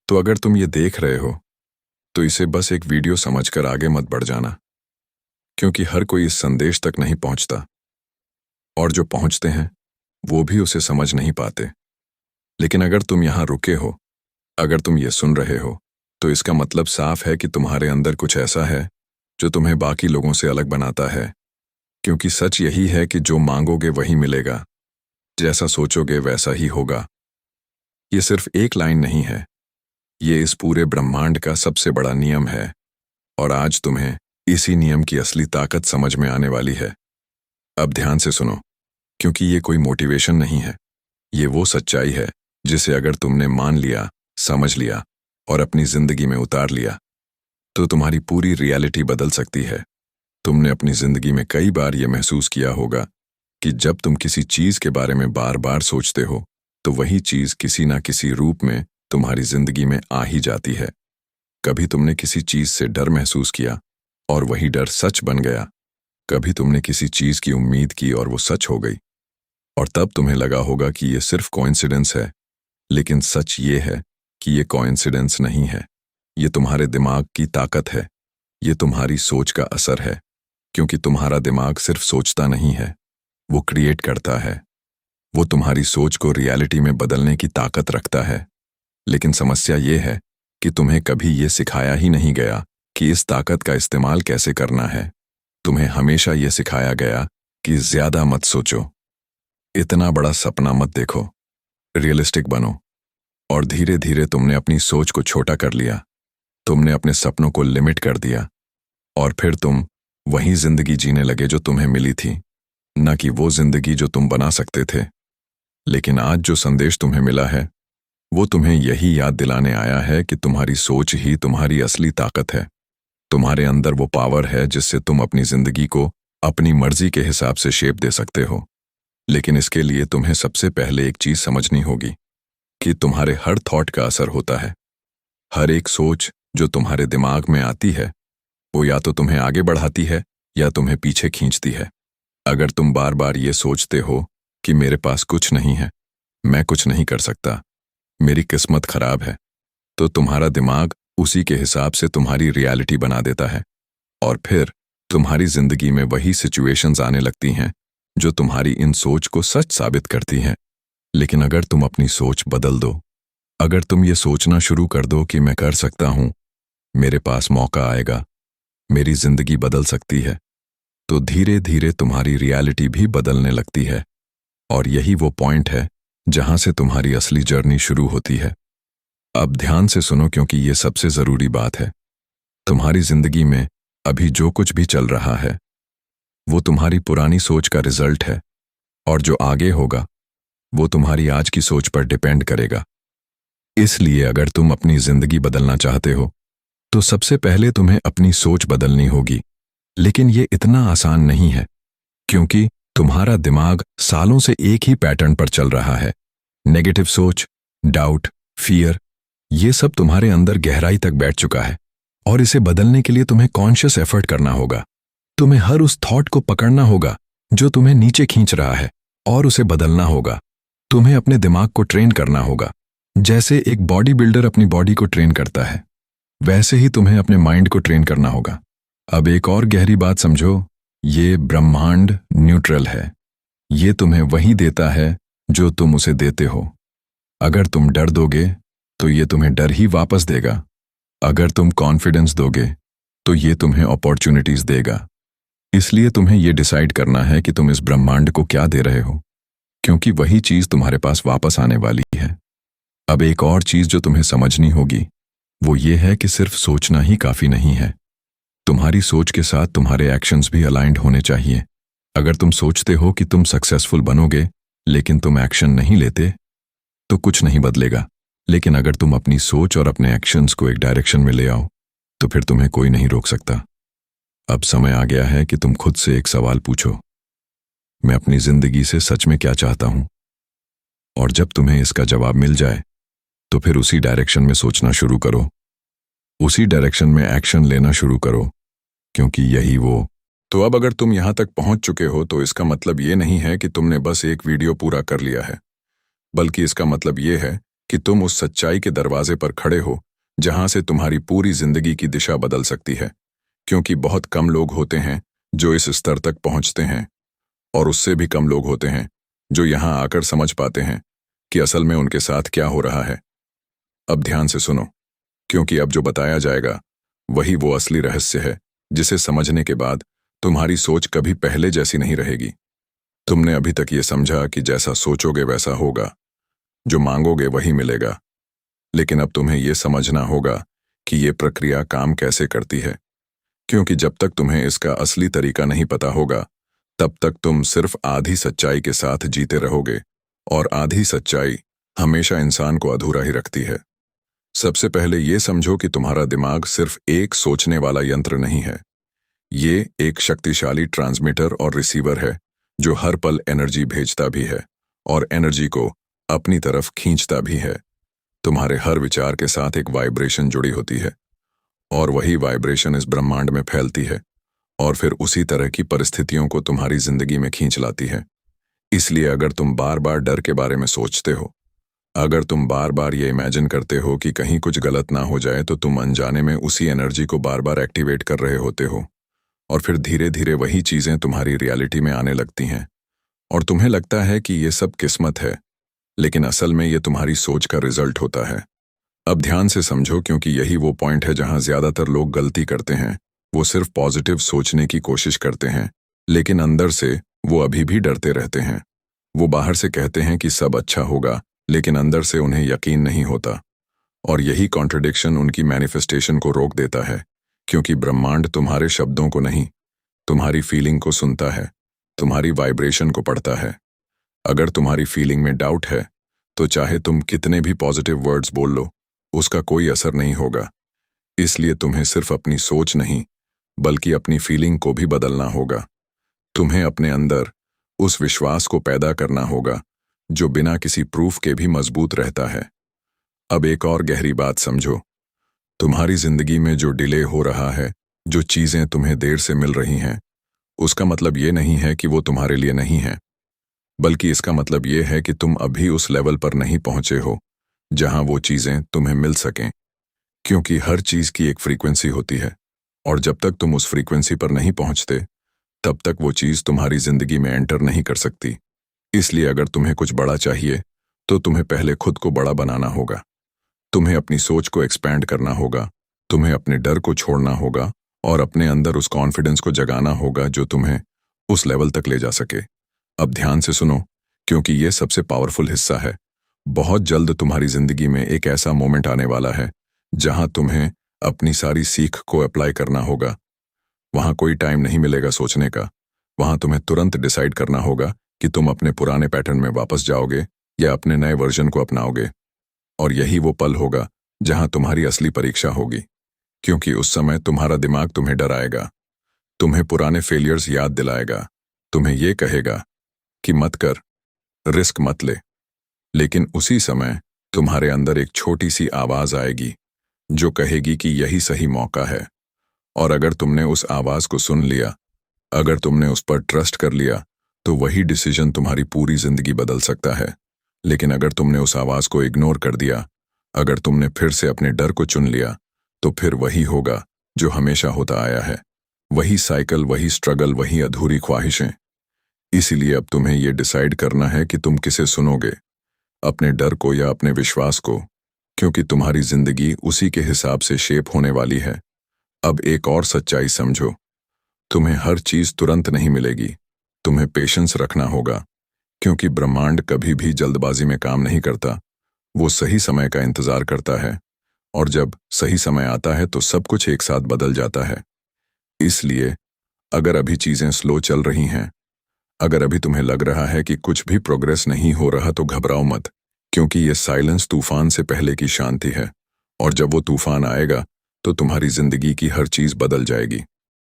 तो अगर तुम ये देख रहे हो तो इसे बस एक वीडियो समझकर आगे मत बढ़ जाना, क्योंकि हर कोई इस संदेश तक नहीं पहुंचता, और जो पहुंचते हैं वो भी उसे समझ नहीं पाते। लेकिन अगर तुम यहां रुके हो, अगर तुम ये सुन रहे हो, तो इसका मतलब साफ है कि तुम्हारे अंदर कुछ ऐसा है जो तुम्हें बाकी लोगों से अलग बनाता है। क्योंकि सच यही है कि जो मांगोगे वही मिलेगा, जैसा सोचोगे वैसा ही होगा। ये सिर्फ एक लाइन नहीं है, ये इस पूरे ब्रह्मांड का सबसे बड़ा नियम है, और आज तुम्हें इसी नियम की असली ताकत समझ में आने वाली है। अब ध्यान से सुनो, क्योंकि ये कोई मोटिवेशन नहीं है, ये वो सच्चाई है जिसे अगर तुमने मान लिया, समझ लिया और अपनी जिंदगी में उतार लिया, तो तुम्हारी पूरी रियलिटी बदल सकती है। तुमने अपनी जिंदगी में कई बार ये महसूस किया होगा कि जब तुम किसी चीज के बारे में बार बार सोचते हो, तो वही चीज किसी ना किसी रूप में तुम्हारी जिंदगी में आ ही जाती है। कभी तुमने किसी चीज से डर महसूस किया और वही डर सच बन गया। कभी तुमने किसी चीज की उम्मीद की और वो सच हो गई, और तब तुम्हें लगा होगा कि ये सिर्फ कोइंसिडेंस है। लेकिन सच ये है कि ये कोइंसिडेंस नहीं है, ये तुम्हारे दिमाग की ताकत है, ये तुम्हारी सोच का असर है। क्योंकि तुम्हारा दिमाग सिर्फ सोचता नहीं है, वो क्रिएट करता है। वो तुम्हारी सोच को रियलिटी में बदलने की ताकत रखता है। लेकिन समस्या ये है कि तुम्हें कभी ये सिखाया ही नहीं गया कि इस ताकत का इस्तेमाल कैसे करना है। तुम्हें हमेशा ये सिखाया गया कि ज्यादा मत सोचो, इतना बड़ा सपना मत देखो, रियलिस्टिक बनो। और धीरे धीरे तुमने अपनी सोच को छोटा कर लिया, तुमने अपने सपनों को लिमिट कर दिया, और फिर तुम वही जिंदगी जीने लगे जो तुम्हें मिली थी, न कि वो जिंदगी जो तुम बना सकते थे। लेकिन आज जो संदेश तुम्हें मिला है, वो तुम्हें यही याद दिलाने आया है कि तुम्हारी सोच ही तुम्हारी असली ताकत है। तुम्हारे अंदर वो पावर है जिससे तुम अपनी जिंदगी को अपनी मर्जी के हिसाब से शेप दे सकते हो। लेकिन इसके लिए तुम्हें सबसे पहले एक चीज समझनी होगी कि तुम्हारे हर थॉट का असर होता है। हर एक सोच जो तुम्हारे दिमाग में आती है, वो या तो तुम्हें आगे बढ़ाती है या तुम्हें पीछे खींचती है। अगर तुम बार बार ये सोचते हो कि मेरे पास कुछ नहीं है, मैं कुछ नहीं कर सकता, मेरी किस्मत खराब है, तो तुम्हारा दिमाग उसी के हिसाब से तुम्हारी रियलिटी बना देता है। और फिर तुम्हारी जिंदगी में वही सिचुएशंस आने लगती हैं जो तुम्हारी इन सोच को सच साबित करती हैं। लेकिन अगर तुम अपनी सोच बदल दो, अगर तुम ये सोचना शुरू कर दो कि मैं कर सकता हूं, मेरे पास मौका आएगा, मेरी जिंदगी बदल सकती है, तो धीरे धीरे तुम्हारी रियलिटी भी बदलने लगती है। और यही वो पॉइंट है जहां से तुम्हारी असली जर्नी शुरू होती है। अब ध्यान से सुनो, क्योंकि ये सबसे जरूरी बात है। तुम्हारी जिंदगी में अभी जो कुछ भी चल रहा है, वो तुम्हारी पुरानी सोच का रिजल्ट है, और जो आगे होगा वो तुम्हारी आज की सोच पर डिपेंड करेगा। इसलिए अगर तुम अपनी जिंदगी बदलना चाहते हो, तो सबसे पहले तुम्हें अपनी सोच बदलनी होगी। लेकिन ये इतना आसान नहीं है, क्योंकि तुम्हारा दिमाग सालों से एक ही पैटर्न पर चल रहा है। नेगेटिव सोच, डाउट, फियर, ये सब तुम्हारे अंदर गहराई तक बैठ चुका है, और इसे बदलने के लिए तुम्हें कॉन्शियस एफर्ट करना होगा। तुम्हें हर उस थॉट को पकड़ना होगा जो तुम्हें नीचे खींच रहा है, और उसे बदलना होगा। तुम्हें अपने दिमाग को ट्रेन करना होगा। जैसे एक बॉडी बिल्डर अपनी बॉडी को ट्रेन करता है, वैसे ही तुम्हें अपने माइंड को ट्रेन करना होगा। अब एक और गहरी बात समझो, ये ब्रह्मांड न्यूट्रल है। ये तुम्हें वही देता है जो तुम उसे देते हो। अगर तुम डर दोगे तो ये तुम्हें डर ही वापस देगा। अगर तुम कॉन्फिडेंस दोगे तो ये तुम्हें अपॉर्चुनिटीज देगा। इसलिए तुम्हें ये डिसाइड करना है कि तुम इस ब्रह्मांड को क्या दे रहे हो, क्योंकि वही चीज तुम्हारे पास वापस आने वाली है। अब एक और चीज जो तुम्हें समझनी होगी, वो ये है कि सिर्फ सोचना ही काफी नहीं है। तुम्हारी सोच के साथ तुम्हारे एक्शंस भी अलाइंड होने चाहिए। अगर तुम सोचते हो कि तुम सक्सेसफुल बनोगे, लेकिन तुम एक्शन नहीं लेते, तो कुछ नहीं बदलेगा। लेकिन अगर तुम अपनी सोच और अपने एक्शंस को एक डायरेक्शन में ले आओ, तो फिर तुम्हें कोई नहीं रोक सकता। अब समय आ गया है कि तुम खुद से एक सवाल पूछो, मैं अपनी जिंदगी से सच में क्या चाहता हूं? और जब तुम्हें इसका जवाब मिल जाए, तो फिर उसी डायरेक्शन में सोचना शुरू करो, उसी डायरेक्शन में एक्शन लेना शुरू करो, क्योंकि यही वो। तो अब अगर तुम यहां तक पहुंच चुके हो, तो इसका मतलब ये नहीं है कि तुमने बस एक वीडियो पूरा कर लिया है, बल्कि इसका मतलब ये है कि तुम उस सच्चाई के दरवाजे पर खड़े हो जहां से तुम्हारी पूरी जिंदगी की दिशा बदल सकती है। क्योंकि बहुत कम लोग होते हैं जो इस स्तर तक पहुंचते हैं, और उससे भी कम लोग होते हैं जो यहां आकर समझ पाते हैं कि असल में उनके साथ क्या हो रहा है। अब ध्यान से सुनो, क्योंकि अब जो बताया जाएगा वही वो असली रहस्य है जिसे समझने के बाद तुम्हारी सोच कभी पहले जैसी नहीं रहेगी। तुमने अभी तक ये समझा कि जैसा सोचोगे वैसा होगा, जो मांगोगे वही मिलेगा। लेकिन अब तुम्हें ये समझना होगा कि ये प्रक्रिया काम कैसे करती है, क्योंकि जब तक तुम्हें इसका असली तरीका नहीं पता होगा तब तक तुम सिर्फ आधी सच्चाई के साथ जीते रहोगे, और आधी सच्चाई हमेशा इंसान को अधूरा ही रखती है। सबसे पहले ये समझो कि तुम्हारा दिमाग सिर्फ एक सोचने वाला यंत्र नहीं है। ये एक शक्तिशाली ट्रांसमीटर और रिसीवर है जो हर पल एनर्जी भेजता भी है और एनर्जी को अपनी तरफ खींचता भी है। तुम्हारे हर विचार के साथ एक वाइब्रेशन जुड़ी होती है, और वही वाइब्रेशन इस ब्रह्मांड में फैलती है और फिर उसी तरह की परिस्थितियों को तुम्हारी जिंदगी में खींच लाती है। इसलिए अगर तुम बार बार डर के बारे में सोचते हो, अगर तुम बार बार ये इमेजिन करते हो कि कहीं कुछ गलत ना हो जाए, तो तुम अनजाने में उसी एनर्जी को बार बार एक्टिवेट कर रहे होते हो, और फिर धीरे धीरे वही चीजें तुम्हारी रियलिटी में आने लगती हैं। और तुम्हें लगता है कि ये सब किस्मत है, लेकिन असल में ये तुम्हारी सोच का रिजल्ट होता है। अब ध्यान से समझो, क्योंकि यही वो पॉइंट है जहां ज्यादातर लोग गलती करते हैं। वो सिर्फ पॉजिटिव सोचने की कोशिश करते हैं, लेकिन अंदर से वो अभी भी डरते रहते हैं। वो बाहर से कहते हैं कि सब अच्छा होगा, लेकिन अंदर से उन्हें यकीन नहीं होता। और यही कॉन्ट्रडिक्शन उनकी मैनिफेस्टेशन को रोक देता है, क्योंकि ब्रह्मांड तुम्हारे शब्दों को नहीं, तुम्हारी फीलिंग को सुनता है, तुम्हारी वाइब्रेशन को पढ़ता है। अगर तुम्हारी फीलिंग में डाउट है तो चाहे तुम कितने भी पॉजिटिव वर्ड्स बोल लो, उसका कोई असर नहीं होगा। इसलिए तुम्हें सिर्फ अपनी सोच नहीं, बल्कि अपनी फीलिंग को भी बदलना होगा। तुम्हें अपने अंदर उस विश्वास को पैदा करना होगा जो बिना किसी प्रूफ के भी मजबूत रहता है। अब एक और गहरी बात समझो, तुम्हारी जिंदगी में जो डिले हो रहा है, जो चीजें तुम्हें देर से मिल रही हैं, उसका मतलब ये नहीं है कि वो तुम्हारे लिए नहीं है, बल्कि इसका मतलब ये है कि तुम अभी उस लेवल पर नहीं पहुंचे हो जहां वो चीजें तुम्हें मिल सकें। क्योंकि हर चीज की एक फ्रीक्वेंसी होती है, और जब तक तुम उस फ्रीक्वेंसी पर नहीं पहुंचते तब तक वो चीज तुम्हारी जिंदगी में एंटर नहीं कर सकती। इसलिए अगर तुम्हें कुछ बड़ा चाहिए तो तुम्हें पहले खुद को बड़ा बनाना होगा। तुम्हें अपनी सोच को एक्सपैंड करना होगा, तुम्हें अपने डर को छोड़ना होगा और अपने अंदर उस कॉन्फिडेंस को जगाना होगा जो तुम्हें उस लेवल तक ले जा सके। अब ध्यान से सुनो, क्योंकि ये सबसे पावरफुल हिस्सा है। बहुत जल्द तुम्हारी जिंदगी में एक ऐसा मोमेंट आने वाला है जहां तुम्हें अपनी सारी सीख को अप्लाई करना होगा। वहां कोई टाइम नहीं मिलेगा सोचने का, वहां तुम्हें तुरंत डिसाइड करना होगा कि तुम अपने पुराने पैटर्न में वापस जाओगे या अपने नए वर्जन को अपनाओगे। और यही वो पल होगा जहां तुम्हारी असली परीक्षा होगी, क्योंकि उस समय तुम्हारा दिमाग तुम्हें डराएगा, तुम्हें पुराने फेलियर्स याद दिलाएगा, तुम्हें ये कहेगा कि मत कर, रिस्क मत ले। लेकिन उसी समय तुम्हारे अंदर एक छोटी सी आवाज आएगी जो कहेगी कि यही सही मौका है। और अगर तुमने उस आवाज को सुन लिया, अगर तुमने उस पर ट्रस्ट कर लिया, तो वही डिसीजन तुम्हारी पूरी जिंदगी बदल सकता है। लेकिन अगर तुमने उस आवाज को इग्नोर कर दिया, अगर तुमने फिर से अपने डर को चुन लिया, तो फिर वही होगा जो हमेशा होता आया है। वही साइकिल, वही स्ट्रगल, वही अधूरी ख्वाहिशें। इसीलिए अब तुम्हें यह डिसाइड करना है कि तुम किसे सुनोगे, अपने डर को या अपने विश्वास को, क्योंकि तुम्हारी जिंदगी उसी के हिसाब से शेप होने वाली है। अब एक और सच्चाई समझो, तुम्हें हर चीज तुरंत नहीं मिलेगी, तुम्हें पेशेंस रखना होगा, क्योंकि ब्रह्मांड कभी भी जल्दबाजी में काम नहीं करता। वो सही समय का इंतजार करता है, और जब सही समय आता है तो सब कुछ एक साथ बदल जाता है। इसलिए अगर अभी चीजें स्लो चल रही हैं, अगर अभी तुम्हें लग रहा है कि कुछ भी प्रोग्रेस नहीं हो रहा, तो घबराओ मत, क्योंकि ये साइलेंस तूफान से पहले की शांति है। और जब वो तूफान आएगा तो तुम्हारी जिंदगी की हर चीज बदल जाएगी।